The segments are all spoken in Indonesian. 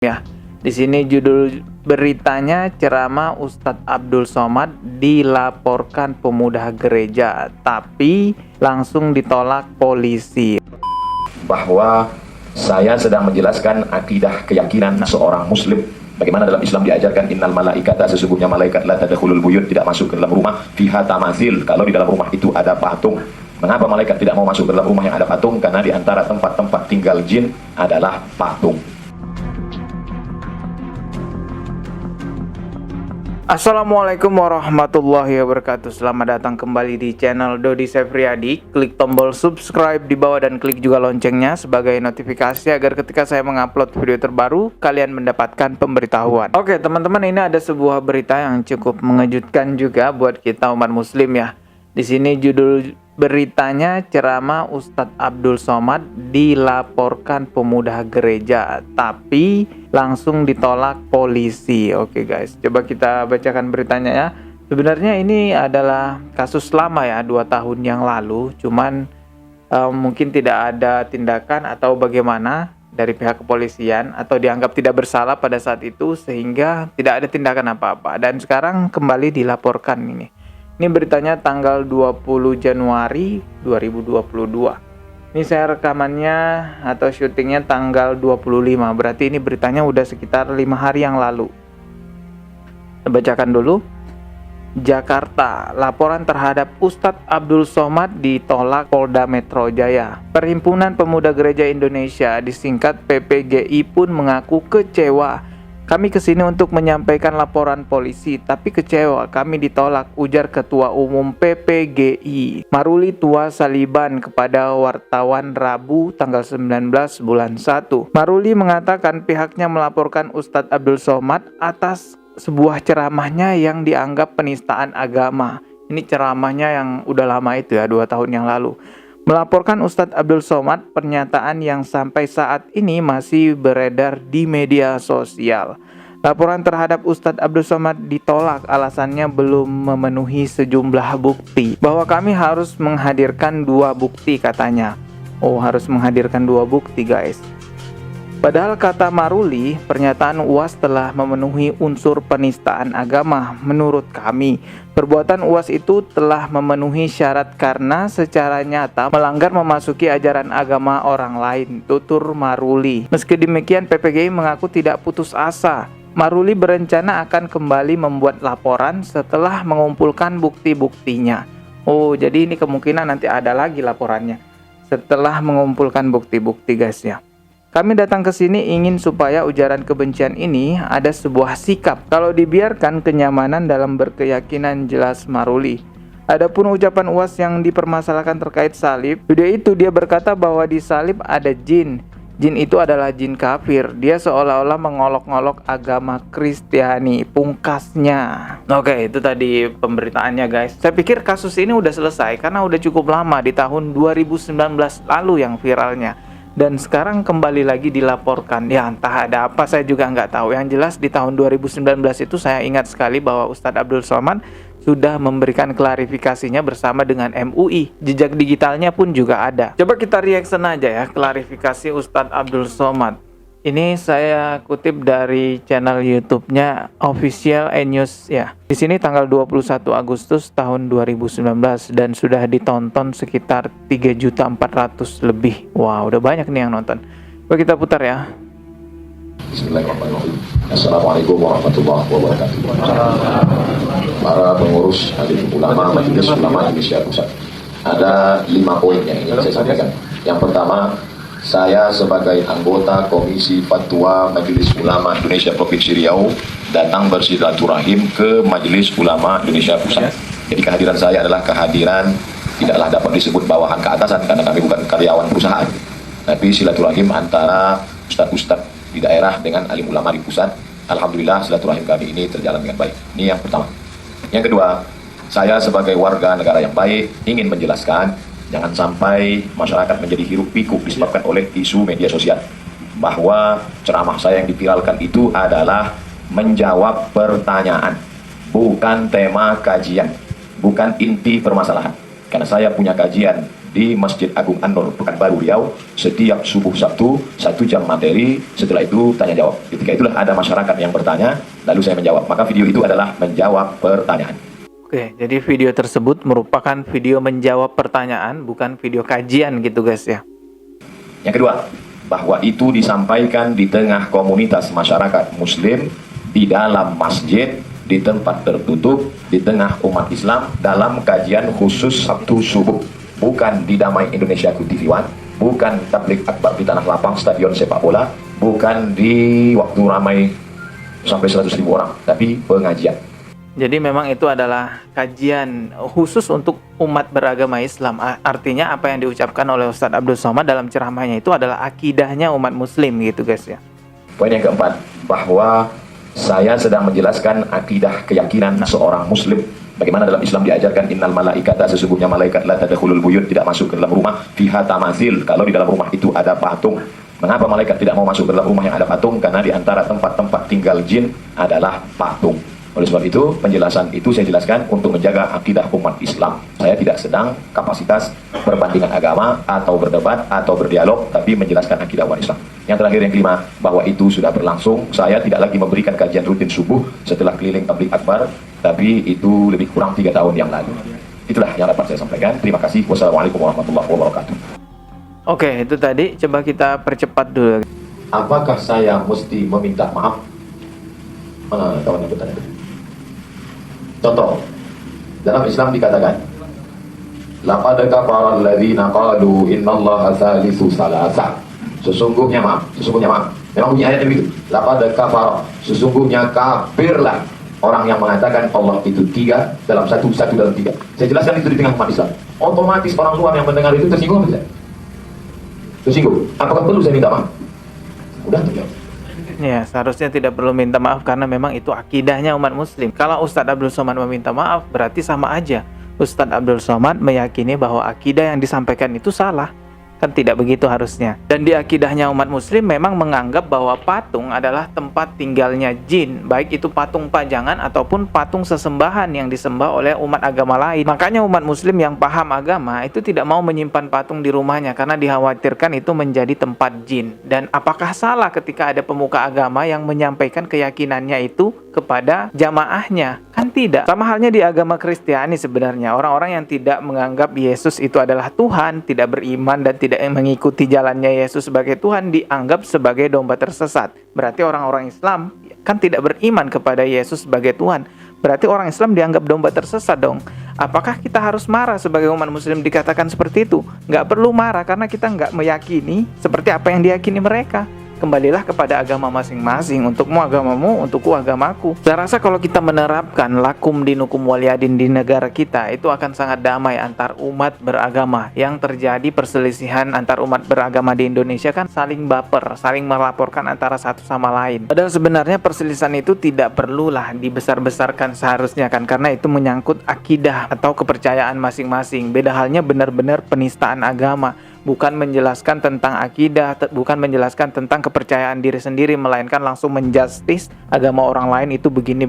Ya, di sini judul beritanya ceramah Ustadz Abdul Somad dilaporkan pemuda gereja, tapi langsung ditolak polisi. Bahwa saya sedang menjelaskan akidah keyakinan seorang muslim. Bagaimana dalam Islam diajarkan innal malaikata, sesungguhnya malaikat la tadkhulul buyut, tidak masuk ke dalam rumah fiha tamathil, kalau di dalam rumah itu ada patung. Mengapa malaikat tidak mau masuk ke dalam rumah yang ada patung? Karena di antara tempat-tempat tinggal jin adalah patung. Assalamualaikum warahmatullahi wabarakatuh. Selamat datang kembali di channel Dodi Sefriadi. Klik tombol subscribe di bawah dan klik juga loncengnya sebagai notifikasi agar ketika saya mengupload video terbaru kalian mendapatkan pemberitahuan. Oke teman-teman, ini ada sebuah berita yang cukup mengejutkan juga buat kita umat muslim ya. Di sini judul beritanya ceramah Ustadz Abdul Somad dilaporkan pemuda gereja, tapi langsung ditolak polisi. Oke guys, coba kita bacakan beritanya ya. Sebenarnya ini adalah kasus lama ya, 2 tahun yang lalu. Cuman mungkin tidak ada tindakan atau bagaimana dari pihak kepolisian, atau dianggap tidak bersalah pada saat itu sehingga tidak ada tindakan apa-apa. Dan sekarang kembali dilaporkan ini. Ini beritanya tanggal 20 Januari 2022. Ini saya rekamannya atau syutingnya tanggal 25. Berarti ini beritanya udah sekitar 5 hari yang lalu. Saya bacakan dulu. Jakarta, laporan terhadap Ustadz Abdul Somad ditolak Polda Metro Jaya. Perhimpunan Pemuda Gereja Indonesia, disingkat PPGI, pun mengaku kecewa. Kami kesini untuk menyampaikan laporan polisi, tapi kecewa kami ditolak, ujar Ketua Umum PPGI Maruli Tua Saliban kepada wartawan Rabu tanggal 19 bulan 1. Maruli mengatakan pihaknya melaporkan Ustadz Abdul Somad atas sebuah ceramahnya yang dianggap penistaan agama. Ini ceramahnya yang udah lama itu ya, 2 tahun yang lalu. Melaporkan Ustadz Abdul Somad, pernyataan yang sampai saat ini masih beredar di media sosial. Laporan terhadap Ustadz Abdul Somad ditolak, alasannya belum memenuhi sejumlah bukti. Bahwa kami harus menghadirkan 2 bukti katanya. Oh, harus menghadirkan 2 bukti guys. Padahal kata Maruli, pernyataan UAS telah memenuhi unsur penistaan agama. Menurut kami, perbuatan UAS itu telah memenuhi syarat karena secara nyata melanggar memasuki ajaran agama orang lain, tutur Maruli. Meski demikian, PPGI mengaku tidak putus asa. Maruli berencana akan kembali membuat laporan setelah mengumpulkan bukti-buktinya. Oh, jadi ini kemungkinan nanti ada lagi laporannya setelah mengumpulkan bukti-bukti guys ya. Kami datang ke sini ingin supaya ujaran kebencian ini ada sebuah sikap. Kalau dibiarkan, kenyamanan dalam berkeyakinan, jelas Maruli. Adapun ucapan UAS yang dipermasalahkan terkait salib, video itu dia berkata bahwa di salib ada jin. Jin itu adalah jin kafir. Dia seolah-olah mengolok-ngolok agama Kristiani, pungkasnya. Oke, itu tadi pemberitaannya guys. Saya pikir kasus ini udah selesai karena udah cukup lama, di tahun 2019 lalu yang viralnya. Dan sekarang kembali lagi dilaporkan. Ya entah ada apa, saya juga nggak tahu. Yang jelas di tahun 2019 itu saya ingat sekali bahwa Ustadz Abdul Somad sudah memberikan klarifikasinya bersama dengan MUI. Jejak digitalnya pun juga ada. Coba kita reaction aja ya klarifikasi Ustadz Abdul Somad. Ini saya kutip dari channel YouTube-nya Official News ya. Di sini tanggal 21 Agustus tahun 2019 dan sudah ditonton sekitar 3.400.000 lebih. Wah, udah banyak nih yang nonton. Coba kita putar ya. Bismillahirrahmanirrahim. Assalamualaikum warahmatullahi wabarakatuh. Para pengurus Alim Ulama Majelis Ulama Indonesia Pusat, ada 5 poin yang ingin saya sampaikan. Yang pertama, saya sebagai anggota Komisi Fatwa Majelis Ulama Indonesia Provinsi Riau datang bersilaturahim ke Majelis Ulama Indonesia Pusat. Jadi kehadiran saya adalah kehadiran tidaklah dapat disebut bawahan ke atasan karena kami bukan karyawan perusahaan. Tapi silaturahim antara ustadz-ustadz di daerah dengan alim ulama di pusat. Alhamdulillah silaturahim kami ini terjalan dengan baik. Ini yang pertama. Yang kedua, saya sebagai warga negara yang baik ingin menjelaskan jangan sampai masyarakat menjadi hiruk pikuk disebabkan oleh isu media sosial. Bahwa ceramah saya yang dipiralkan itu adalah menjawab pertanyaan, bukan tema kajian, bukan inti permasalahan. Karena saya punya kajian di Masjid Agung An-Nur, Pekanbaru, Riau, setiap subuh Sabtu, 1 jam materi, setelah itu tanya jawab. Ketika itulah ada masyarakat yang bertanya, lalu saya menjawab. Maka video itu adalah menjawab pertanyaan. Oke, jadi video tersebut merupakan video menjawab pertanyaan, bukan video kajian gitu guys ya. Yang kedua, bahwa itu disampaikan di tengah komunitas masyarakat muslim, di dalam masjid, di tempat tertutup, di tengah umat Islam, dalam kajian khusus Sabtu subuh. Bukan di Damai Indonesia TV One, bukan tablik akbar di Tanah Lapang stadion sepak bola, bukan di waktu ramai sampai 100.000 orang, tapi pengajian. Jadi memang itu adalah kajian khusus untuk umat beragama Islam. Artinya apa yang diucapkan oleh Ustadz Abdul Somad dalam ceramahnya itu adalah akidahnya umat muslim gitu guys ya. Poin yang keempat, bahwa saya sedang menjelaskan akidah keyakinan seorang muslim. Bagaimana dalam Islam diajarkan innal malaikata, sesungguhnya malaikat la tadkhulul buyut, tidak masuk ke dalam rumah fiha tamathil, kalau di dalam rumah itu ada patung. Mengapa malaikat tidak mau masuk ke dalam rumah yang ada patung? Karena di antara tempat-tempat tinggal jin adalah patung. Oleh sebab itu, penjelasan itu saya jelaskan untuk menjaga akidah umat Islam. Saya tidak sedang kapasitas perbandingan agama atau berdebat atau berdialog, tapi menjelaskan akidah umat Islam. Yang terakhir, yang kelima, bahwa itu sudah berlangsung. Saya tidak lagi memberikan kajian rutin subuh setelah keliling tabligh akbar, tapi itu lebih kurang 3 tahun yang lalu. Itulah yang dapat saya sampaikan. Terima kasih. Wassalamualaikum warahmatullahi wabarakatuh. Oke, itu tadi. Coba kita percepat dulu. Apakah saya mesti meminta maaf? Kawan yang bertanya. Contoh, dalam Islam dikatakan, laqad kafara alladziina qalu innallaha tsalitsu tsalatsa. Sesungguhnya maaf. Memang bunyi ayatnya begitu. Laqad kafara, sesungguhnya kafirlah orang yang mengatakan Allah itu 3 dalam 1, 1 dalam 3. Saya jelaskan itu di tengah umat Islam. Otomatis orang luar yang mendengar itu tersinggung tidak? Tersinggung. Apakah perlu saya minta maaf? Udah terjawab. Ya, seharusnya tidak perlu minta maaf karena memang itu akidahnya umat muslim. Kalau Ustadz Abdul Somad meminta maaf, berarti sama aja Ustadz Abdul Somad meyakini bahwa akidah yang disampaikan itu salah. Kan tidak begitu harusnya. Dan di akidahnya umat muslim memang menganggap bahwa patung adalah tempat tinggalnya jin, baik itu patung pajangan ataupun patung sesembahan yang disembah oleh umat agama lain. Makanya umat muslim yang paham agama itu tidak mau menyimpan patung di rumahnya karena dikhawatirkan itu menjadi tempat jin. Dan apakah salah ketika ada pemuka agama yang menyampaikan keyakinannya itu kepada jamaahnya? Kan tidak. Sama halnya di agama Kristiani sebenarnya. Orang-orang yang tidak menganggap Yesus itu adalah Tuhan, tidak beriman dan tidak mengikuti jalannya Yesus sebagai Tuhan, dianggap sebagai domba tersesat. Berarti orang-orang Islam kan tidak beriman kepada Yesus sebagai Tuhan. Berarti orang Islam dianggap domba tersesat dong. Apakah kita harus marah sebagai umat muslim dikatakan seperti itu? Nggak perlu marah karena kita nggak meyakini seperti apa yang diyakini mereka. Kembalilah kepada agama masing-masing. Untukmu agamamu, untukku agamaku. Saya rasa kalau kita menerapkan lakum dinukum waliyadin di negara kita, itu akan sangat damai antar umat beragama. Yang terjadi perselisihan antar umat beragama di Indonesia kan saling baper, saling melaporkan antara satu sama lain. Padahal sebenarnya perselisihan itu tidak perlulah dibesar-besarkan seharusnya kan, karena itu menyangkut akidah atau kepercayaan masing-masing. Beda halnya benar-benar penistaan agama. Bukan menjelaskan tentang akidah, bukan menjelaskan tentang kepercayaan diri sendiri, melainkan langsung menjustis agama orang lain itu begini.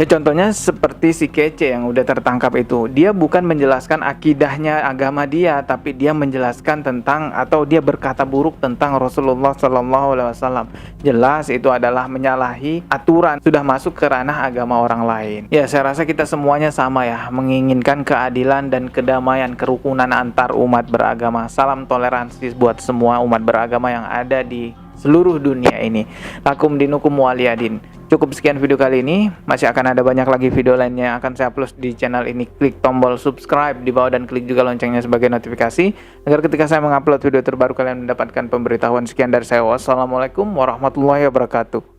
Ya contohnya seperti si Kece yang udah tertangkap itu. Dia bukan menjelaskan akidahnya agama dia, tapi dia menjelaskan tentang atau dia berkata buruk tentang Rasulullah SAW. Jelas itu adalah menyalahi aturan, sudah masuk ke ranah agama orang lain. Ya saya rasa kita semuanya sama ya, menginginkan keadilan dan kedamaian, kerukunan antar umat beragama. Salam toleransi buat semua umat beragama yang ada di seluruh dunia ini. Lakum dinukum waliyadin. Cukup sekian video kali ini. Masih akan ada banyak lagi video lainnya yang akan saya upload di channel ini. Klik tombol subscribe di bawah dan klik juga loncengnya sebagai notifikasi agar ketika saya mengupload video terbaru kalian mendapatkan pemberitahuan. Sekian dari saya. Wassalamualaikum warahmatullahi wabarakatuh.